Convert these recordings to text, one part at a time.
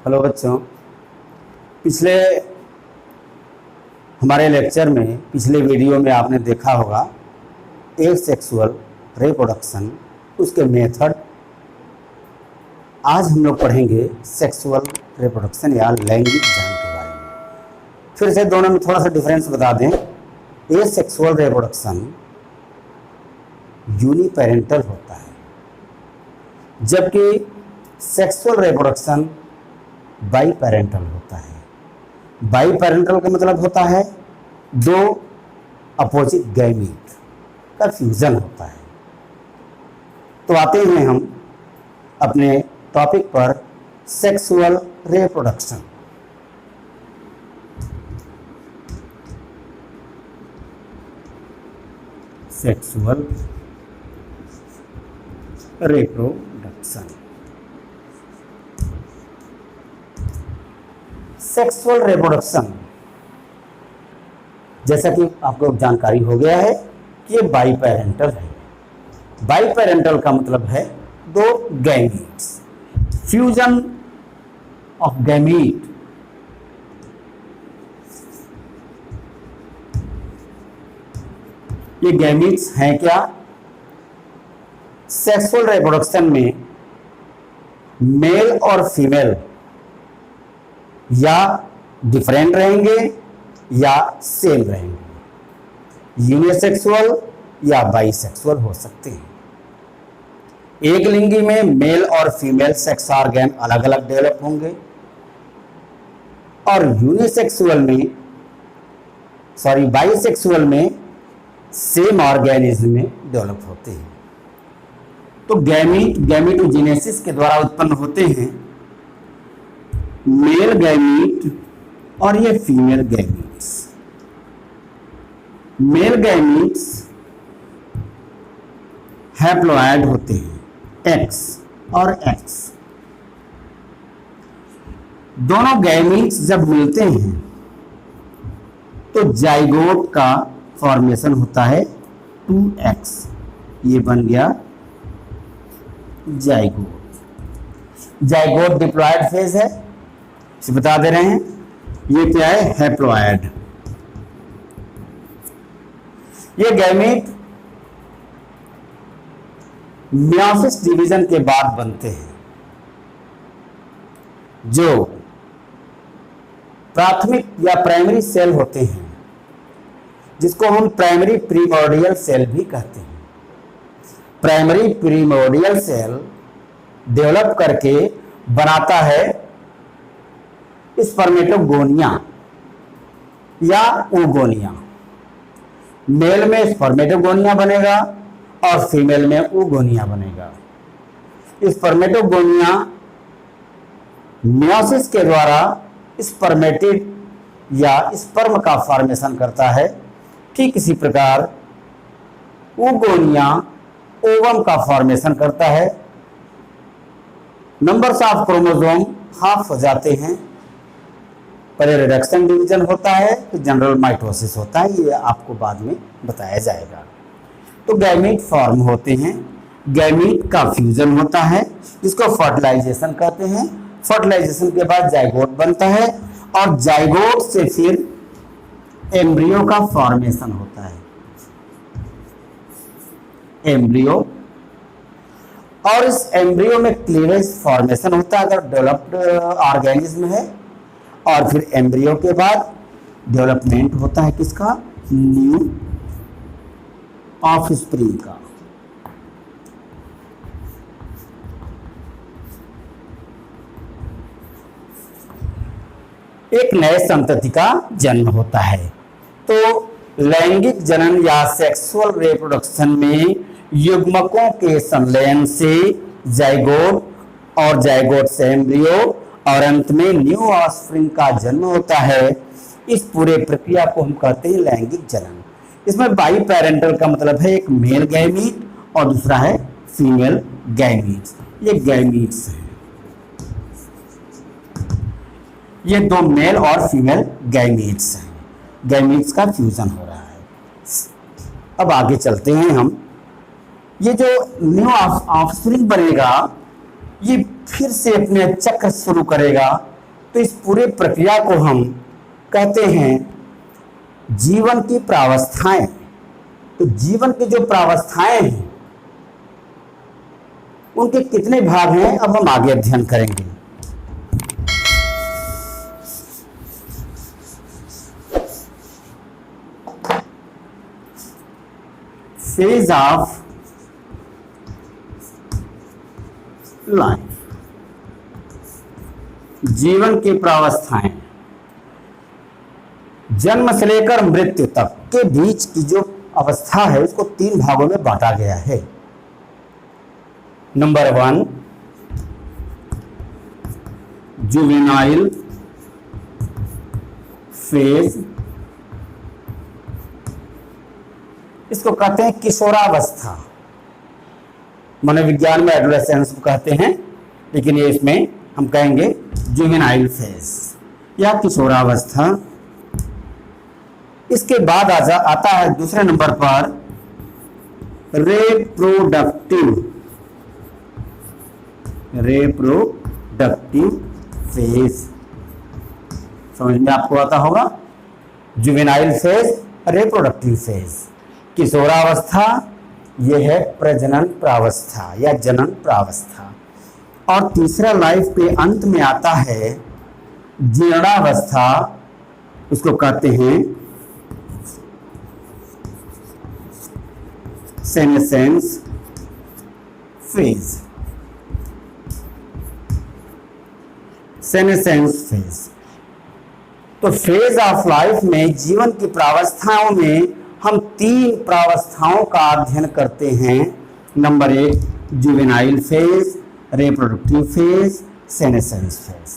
Hello बच्चों, पिछले हमारे लेक्चर में, पिछले वीडियो में आपने देखा होगा एसेक्सुअल रिप्रोडक्शन, उसके मेथड। आज हम लोग पढ़ेंगे सेक्सुअल रिप्रोडक्शन या लैंगिक जनन के बारे में। फिर से दोनों में थोड़ा सा डिफरेंस बता दें। एसेक्सुअल रिप्रोडक्शन यूनिपेरेंटल होता है, जबकि सेक्सुअल रिप्रोडक्शन बाई पेरेंटल होता है। बाई पेरेंटल का मतलब होता है दो अपोजिट गैमीट का फ्यूजन होता है। तो आते हैं हम अपने टॉपिक पर, sexual reproduction. Sexual reproduction. Sexual reproduction, जैसा कि आपको जानकारी हो गया है कि ये बाई पेरेंटल है। बाई पेरेंटल का मतलब है दो गैमीट्स, फ्यूजन ऑफ गैमीट। ये गैमीट्स हैं क्या? सेक्सुअल रिप्रोडक्शन में मेल और फीमेल या डिफरेंट रहेंगे या सेम रहेंगे, यूनिसेक्सुअल या बाइसेक्सुअल हो सकते हैं। एक लिंगी में मेल और फीमेल सेक्स ऑर्गन अलग अलग डेवलप होंगे और बाइसेक्सुअल में सेम ऑर्गेनिज्म में डेवलप होते हैं। तो गैमीटोजेनेसिस के द्वारा उत्पन्न होते हैं मेल गैमीट और ये female gametes. Male gametes haploid होते हैं, एक्स और एक्स। दोनों गैमीट्स जब मिलते हैं तो जाइगोट का फॉर्मेशन होता है 2x। ये बन गया जाइगोट। जाइगोट डिप्लॉयड फेज है, इसे बता दे रहे हैं। ये क्या है? हैप्लॉयड। ये गैमीट मियोसिस डिवीजन के बाद बनते हैं। जो प्राथमिक या प्राइमरी सेल होते हैं, जिसको हम प्राइमरी प्रीमोर्डियल सेल भी कहते हैं। प्राइमरी प्रीमोर्डियल सेल डेवलप करके बनाता है स्पर्मेटोगोनिया या oogonia। मेल में स्पर्मेटोगोनिया बनेगा और फीमेल में oogonia बनेगा। स्पर्मेटोगोनिया मियोसिस के द्वारा स्पर्मेटिड या स्पर्म का फॉर्मेशन करता है। ठीक इसी प्रकार oogonia ओवम का फॉर्मेशन करता है। नंबर्स ऑफ क्रोमोसोम हाफ हो जाते हैं। पहले रिडक्शन डिवीजन होता है, फिर जनरल माइटोसिस होता है। ये आपको बाद में बताया जाएगा। तो गैमीट फॉर्म होते हैं, गैमीट का फ्यूजन होता है, जिसको फर्टिलाइजेशन कहते हैं। फर्टिलाइजेशन के बाद जाइगोट बनता है और जाइगोट से फिर एम्ब्रियो का फॉर्मेशन होता है। एम्ब्रियो, और इस एम्ब्रियो में क्लीवेज फॉर्मेशन होता है अगर डेवलप्ड ऑर्गेनिज्म है। और फिर एम्ब्रियो के बाद डेवलपमेंट होता है किसका? न्यू ऑफस्प्रिंग का। एक नए संतति का जन्म होता है। तो लैंगिक जनन या सेक्सुअल रिप्रोडक्शन में युग्मकों के संलयन से जाइगोट और जाइगोट से एम्ब्रियो और अंत में न्यू ऑफस्प्रिंग का जन्म होता है। इस पूरे प्रक्रिया को हम कहते हैं लैंगिक जनन। इसमें बाई पेरेंटल का मतलब है एक मेल गैमीट और दूसरा है फीमेल गैमीट्स। ये गैमीट्स हैं, ये दो मेल और फीमेल गैमीट्स हैं। गैमीट्स का फ्यूजन हो रहा है। अब आगे चलते हैं हम। ये जो न्यू ऑफस्प्रिंग बनेगा, ये फिर से अपने चक्र शुरू करेगा तो इस पूरी प्रक्रिया को हम कहते हैं जीवन की प्रावस्थाएं। तो जीवन की जो प्रावस्थाएं हैं उनके कितने भाग हैं अब हम आगे अध्ययन करेंगे। फेज ऑफ लाइफ, जीवन की प्रावस्थाएं, जन्म से लेकर मृत्यु तक के बीच की जो अवस्था है उसको 3 भागों में बांटा गया है। नंबर 1 जुवेनाइल फेज, इसको कहते हैं किशोरावस्था। मनोविज्ञान में एडोलेसेंस को कहते हैं, लेकिन ये इसमें हम कहेंगे जुवेनाइल फेज या किशोरावस्था। इसके बाद आता है दूसरे नंबर पर रिप्रोडक्टिव फेज। समझ में आपको आता होगा, जुवेनाइल फेज, रिप्रोडक्टिव फेज। किशोरावस्था यह है प्रजनन प्रावस्था या जनन प्रावस्था। और तीसरा लाइफ के अंत में आता है जीर्णावस्था, उसको कहते हैं सेनेसेंस फेज। Senescence phase. तो फेज ऑफ लाइफ में जीवन की प्रावस्थाओं में हम 3 प्रावस्थाओं का अध्ययन करते हैं। Number 1 juvenile phase, reproductive phase, senescence phase.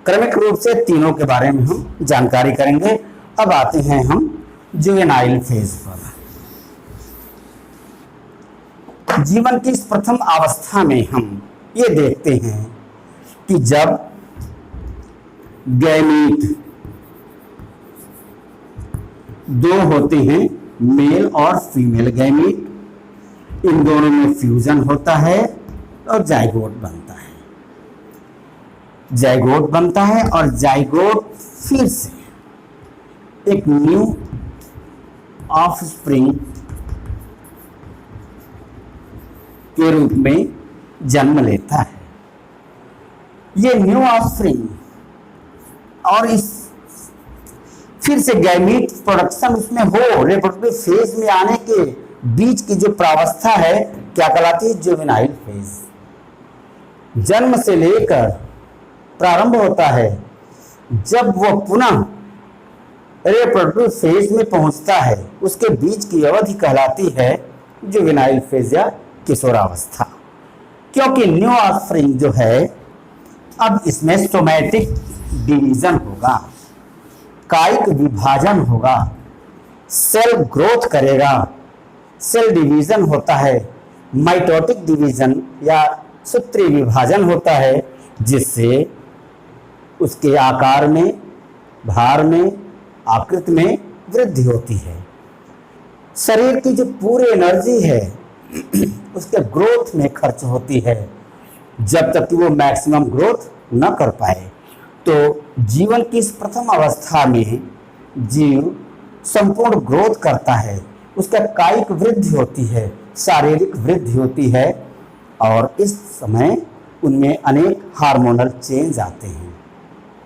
क्रमिक रूप से तीनों के बारे में हम जानकारी करेंगे। अब आते हैं हम जुवेनाइल फेज पर। जीवन की इस प्रथम अवस्था में हम ये देखते हैं कि जब गैमीट 2 होते हैं, मेल और फीमेल गैमीट, इन दोनों में फ्यूजन होता है और जाइगोट बनता है। जाइगोट बनता है और जाइगोट फिर से एक न्यू ऑफस्प्रिंग के रूप में जन्म लेता है। ये न्यू ऑफस्प्रिंग और इस फिर से गैमीट प्रोडक्शन उसमें हो, रिप्रोडक्टिव फेज में आने के बीच की जो प्रावस्था है क्या कहलाती है? Juvenile phase. जन्म से लेकर प्रारंभ होता है, जब वह पुनः रिप्रोडक्टिव फेज में पहुंचता है उसके बीच की अवधि कहलाती है जुवेनाइल फेज या किशोरावस्था। क्योंकि न्यू ऑफस्प्रिंग जो है अब इसमें सोमैटिक डिवीजन होगा, कायिक विभाजन होगा, सेल ग्रोथ करेगा, सेल डिवीजन होता है, माइटोटिक डिवीजन या सूत्रीय विभाजन होता है, जिससे उसके आकार में, भार में, आकृति में वृद्धि होती है। शरीर की जो पूरी एनर्जी है उसके ग्रोथ में खर्च होती है, जब तक कि वो मैक्सिमम ग्रोथ न कर पाए। तो जीवन की इस प्रथम अवस्था में जीव संपूर्ण ग्रोथ करता है, उसका कायिक वृद्धि होती है, शारीरिक वृद्धि होती है, और इस समय उनमें अनेक हार्मोनल चेंज आते हैं,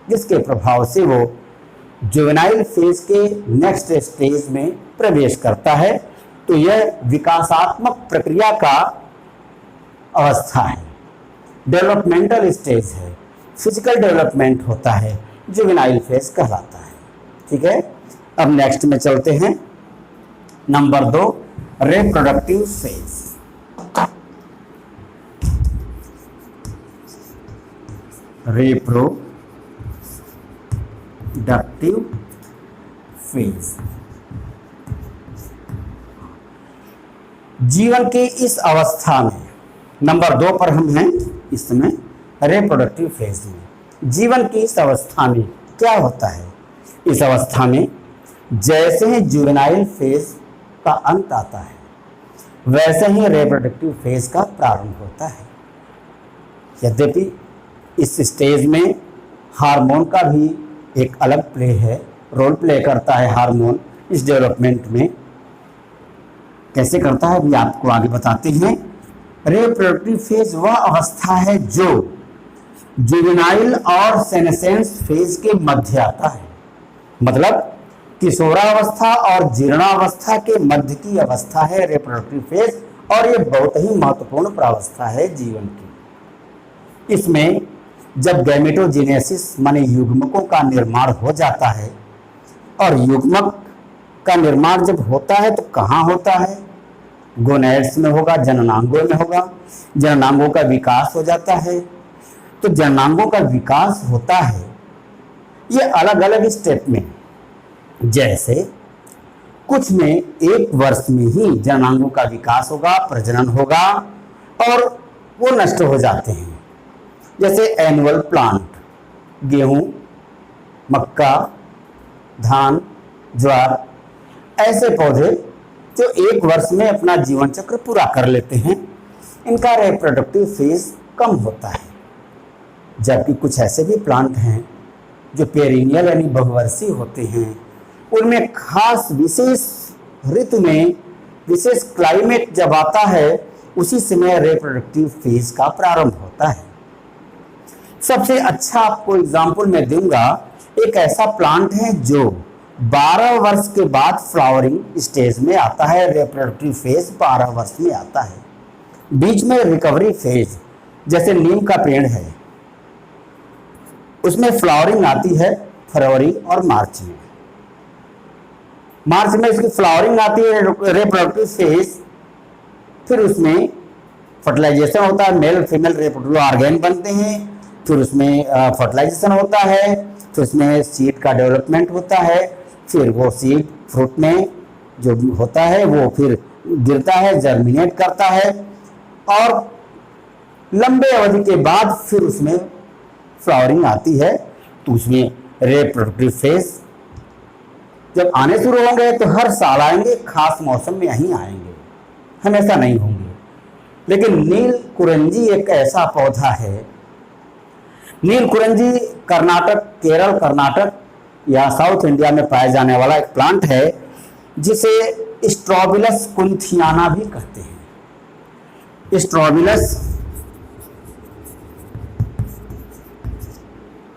जिसके प्रभाव से वो जुवेनाइल फेज के नेक्स्ट स्टेज में प्रवेश करता है। तो यह विकासात्मक प्रक्रिया का अवस्था है, डेवलपमेंटल स्टेज है, फिजिकल डेवलपमेंट होता है, जुवेनाइल फेज कहलाता है। ठीक है, अब नेक्स्ट में चलते हैं। Number 2 reproductive phase. Reproductive phase जीवन की इस अवस्था में, नंबर 2 पर हम हैं इस समय, रिप्रोडक्टिव फेज में। जीवन की इस अवस्था में क्या होता है? इस अवस्था में जैसे ही जुवेनाइल फेज का अंत आता है वैसे ही रिप्रोडक्टिव फेज का प्रारंभ होता है। यद्यपि इस स्टेज में हार्मोन का भी एक अलग प्ले है, रोल प्ले करता है हार्मोन इस डेवलपमेंट में। कैसे करता है भी आपको आगे बताते हैं। रिप्रोडक्टिव फेज वह अवस्था है जो जुवेनाइल और सेनेसेंस फेज के मध्य आता है, मतलब किशोरावस्था और जीर्णावस्था के मध्य की अवस्था है रिप्रोडक्टिव फेज, और ये बहुत ही महत्वपूर्ण प्रावस्था है जीवन की। इसमें जब गैमेटोजेनेसिस माने युग्मकों का निर्माण हो जाता है, और युग्मक का निर्माण जब होता है तो कहाँ होता है? गोनैड्स में होगा, जननांगों में होगा। जननांगों का विकास हो जाता है। तो जननांगों का विकास होता है ये अलग अलग स्टेप में, जैसे कुछ में 1 वर्ष में ही जननांगों का विकास होगा, प्रजनन होगा और वो नष्ट हो जाते हैं। जैसे एनुअल प्लांट, गेहूं, मक्का, धान, ज्वार, ऐसे पौधे जो 1 वर्ष में अपना जीवन चक्र पूरा कर लेते हैं, इनका रिप्रोडक्टिव फेज कम होता है। जबकि कुछ ऐसे भी प्लांट हैं जो पेरिनियल यानी बहुवर्षीय होते हैं, उनमें खास विशेष ऋतु में विशेष क्लाइमेट जब आता है उसी समय रिप्रोडक्टिव फेज का प्रारंभ होता है। सबसे अच्छा आपको एग्जाम्पल मैं दूंगा, एक ऐसा प्लांट है जो 12 वर्ष के बाद फ्लावरिंग स्टेज में आता है। रिप्रोडक्टिव फेज 12 वर्ष में आता है। बीच में रिकवरी फेज, जैसे नीम का पेड़ है, उसमें फ्लावरिंग आती है फरवरी और मार्च में। मार्च में इसकी फ्लावरिंग आती है, रिप्रोडक्टिव फेज, फिर उसमें फर्टिलाइजेशन होता है, मेल फीमेल रिप्रोडक्टिव ऑर्गेन बनते हैं, फिर उसमें फर्टिलाइजेशन होता है, फिर उसमें सीड का डेवलपमेंट होता है, फिर वो सीड फ्रूट में जो होता है वो फिर गिरता है, जर्मिनेट करता है, और लंबे अवधि के बाद फिर उसमें फ्लावरिंग आती है। तो उसमें रिप्रोडक्टिव फेज जब आने शुरू होंगे तो हर साल आएंगे, खास मौसम में यहीं आएंगे, हमेशा नहीं होंगे। लेकिन नील कुरंजी एक ऐसा पौधा है, नील कुरंजी कर्नाटक, केरल, कर्नाटक या साउथ इंडिया में पाया जाने वाला एक प्लांट है, जिसे स्ट्रोबिलस कुंथियाना भी कहते हैं।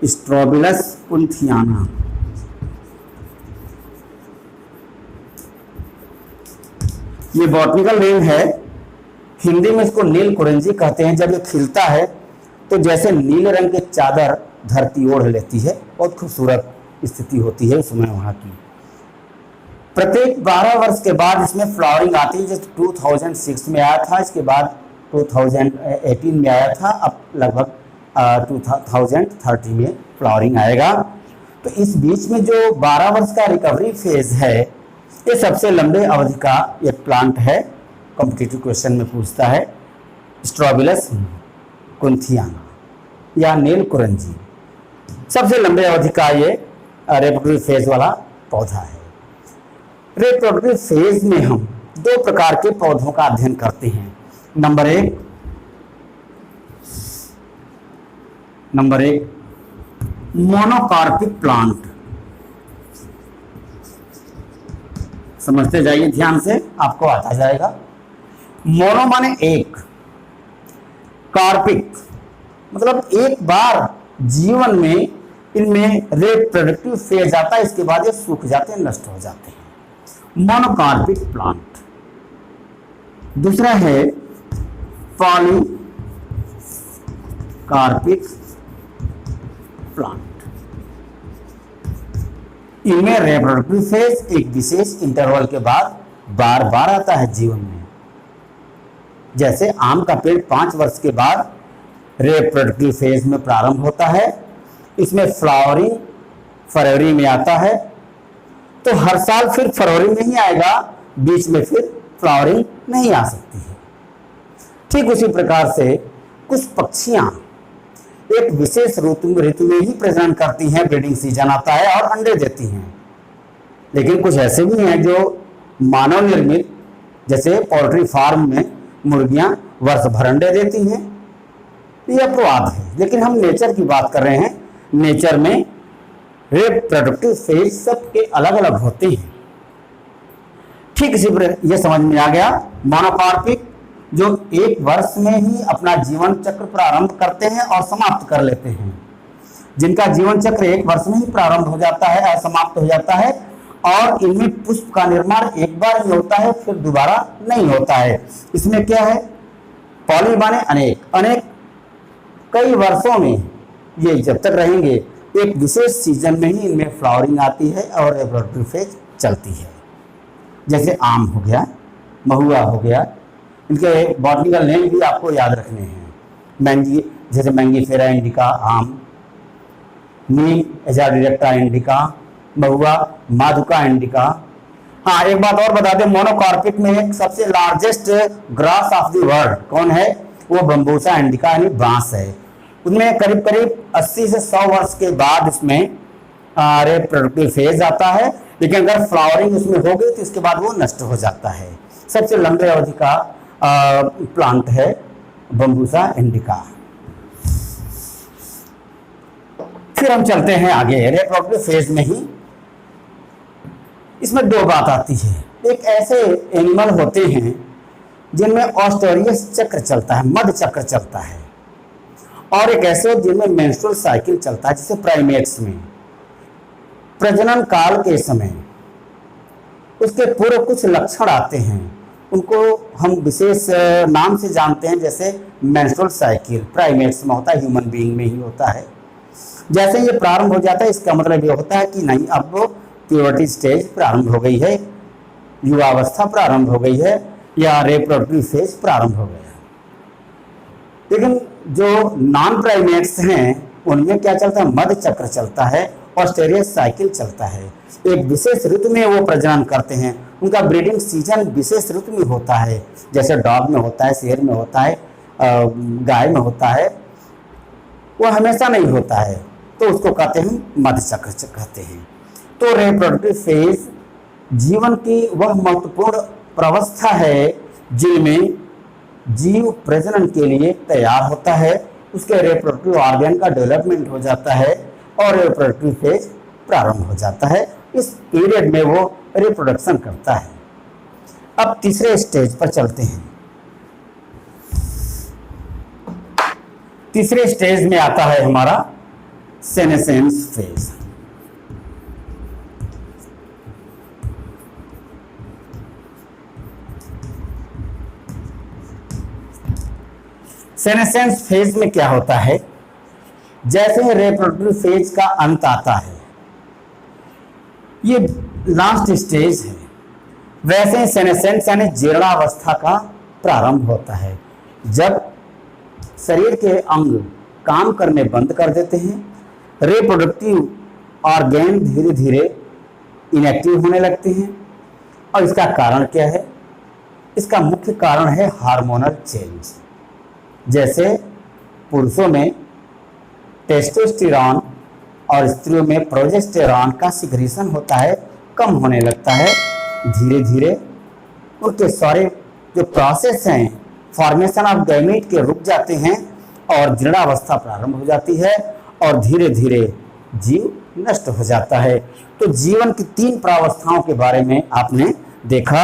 स्ट्रोबिलस कुंथियाना, ये बॉटनिकल नेम है। हिंदी में इसको नील कुरंजी कहते हैं। जब ये खिलता है तो जैसे नीले रंग की चादर धरती ओढ़ लेती है, बहुत खूबसूरत स्थिति होती है उसमें वहाँ की। प्रत्येक 12 वर्ष के बाद इसमें फ्लावरिंग आती है। जैसे 2006 में आया था, इसके बाद 2018 में आया था, अब लगभग 2030 में फ्लावरिंग आएगा। तो इस बीच में जो 12 वर्ष का रिकवरी फेज है, ये सबसे लंबे अवधि का एक प्लांट है। कॉम्पिटिटिव क्वेश्चन में पूछता है स्ट्रोबिलस कुंथियाना या नील कुरंजी, सबसे लंबे अवधि का ये रिप्रोडक्टिव फेज वाला पौधा है। रिप्रोडक्टिव फेज में हम 2 प्रकार के पौधों का अध्ययन करते हैं। नंबर एक मोनोकार्पिक प्लांट। समझते जाइए ध्यान से, आपको आता जाएगा। मोनो माने एक, कार्पिक मतलब एक बार जीवन में इनमें रिप्रोडक्टिव फेज आता है, इसके बाद ये सूख जाते हैं, नष्ट हो जाते हैं। Monocarpic plant. दूसरा है पॉलीकार्पिक प्लांट। इनमें रिप्रोडक्टिव फेज एक विशेष इंटरवल के बाद बार बार आता है जीवन में। जैसे आम का पेड़ 5 वर्ष के बाद रिप्रोडक्टिव फेज में प्रारंभ होता है। इसमें फ्लावरिंग फरवरी में आता है, तो हर साल फिर फरवरी में ही आएगा, बीच में फिर फ्लावरिंग नहीं आ सकती है। ठीक उसी प्रकार से कुछ पक्षियां एक विशेष ऋतु में ही प्रजनन करती हैं, ब्रीडिंग सीजन आता है और अंडे देती हैं। लेकिन कुछ ऐसे भी हैं जो मानव निर्मित, जैसे पोल्ट्री फार्म में मुर्गियां वर्ष भर अंडे देती हैं, ये अपवाद है। लेकिन हम नेचर की बात कर रहे हैं, नेचर में रिप्रोडक्टिव फेज सबके अलग अलग होते हैं। ठीक इसी पर यह समझ में आ गया, मोनोकार्पिक जो एक वर्ष में ही अपना जीवन चक्र प्रारंभ करते हैं और समाप्त कर लेते हैं, जिनका जीवन चक्र एक वर्ष में ही प्रारंभ हो जाता है और समाप्त हो जाता है, और इनमें पुष्प का निर्माण एक बार ही होता है, फिर दोबारा नहीं होता है। इसमें क्या है, पॉली माने अनेक, अनेक कई वर्षों में ये जब तक रहेंगे, एक विशेष सीजन में ही इनमें फ्लावरिंग आती है और रिप्रोडक्टिव फेज चलती है। जैसे आम हो गया, महुआ हो गया, इनके बॉटनिकल नेम भी आपको याद रखने हैं। मैंगी, जैसे मैंगीफेरा इंडिका आम, नीम एजाडिरेक्टा इंडिका, महुआ माधुका इंडिका। हाँ, एक बात और बता दें, मोनोकार्पिक में एक सबसे largest grass of the world कौन है, वो बम्बूसा इंडिका यानी बांस है। उनमें करीब करीब 80 से 100 वर्ष के बाद इसमें रिप्रोडक्टिव फेज आता है, लेकिन अगर फ्लावरिंग उसमें हो गई तो इसके बाद वो नष्ट हो जाता है। सबसे लंबे अवधि का प्लांट है बम्बूसा इंडिका। फिर हम चलते हैं आगे, रिप्रोडक्टिव फेज में ही इसमें दो बात आती है। एक ऐसे एनिमल होते हैं जिनमें ऑस्टेरियस चक्र चलता है, मध चक्र चलता है, और एक ऐसे जिनमें मेंस्ट्रुअल साइकिल चलता है, जैसे प्राइमेट्स में प्रजनन काल के समय उसके पूर्व कुछ लक्षण आते हैं, उनको हम विशेष नाम से जानते हैं, जैसे मेंस्ट्रुअल साइकिल प्राइमेट्स में होता है, ह्यूमन बीइंग में ही होता है। जैसे ये प्रारंभ हो जाता है, इसका मतलब ये होता है कि नहीं, अब प्यूबर्टी स्टेज प्रारंभ हो गई है, युवावस्था प्रारंभ हो गई है, या रिप्रोडक्टिव फेज प्रारंभ हो गया है। लेकिन जो नॉन प्राइमेट्स हैं उनमें क्या चलता है, मध चक्र चलता है, ऑस्टेरियस साइकिल चलता है। एक विशेष ऋतु में वो प्रजनन करते हैं, उनका ब्रीडिंग सीजन विशेष ऋतु में होता है, जैसे डॉग में होता है, शेर में होता है, गाय में होता है, वो हमेशा नहीं होता है, तो उसको कहते हैं मध चक्र कहते हैं। तो रिप्रोडक्टिव फेज जीवन की वह महत्वपूर्ण प्रावस्था है जिनमें जीव प्रजनन के लिए तैयार होता है, उसके रिप्रोडक्टिव ऑर्गन का डेवलपमेंट हो जाता है और रिप्रोडक्टिव फेज प्रारंभ हो जाता है। इस पीरियड में वो रिप्रोडक्शन करता है। अब तीसरे स्टेज पर चलते हैं। तीसरे स्टेज में आता है हमारा सेनेसेंस फेज। सेनेसेंस फेज में क्या होता है, जैसे रिप्रोडक्टिव फेज का अंत आता है, ये लास्ट स्टेज है, वैसे ही सेनेसेंस यानी जीर्णावस्था का प्रारंभ होता है। जब शरीर के अंग काम करने बंद कर देते हैं, रिप्रोडक्टिव ऑर्गेन धीरे धीरे इनएक्टिव होने लगते हैं। और इसका कारण क्या है, इसका मुख्य कारण है हार्मोनल चेंज। जैसे पुरुषों में टेस्टोस्टेरॉन और स्त्रियों में प्रोजेस्टेरॉन का सिक्रीशन होता है, कम होने लगता है, धीरे धीरे उनके सारे जो प्रोसेस हैं फॉर्मेशन ऑफ गैमीट के रुक जाते हैं और जीर्णावस्था प्रारंभ हो जाती है और धीरे धीरे जीव नष्ट हो जाता है। तो जीवन की 3 प्रावस्थाओं के बारे में आपने देखा।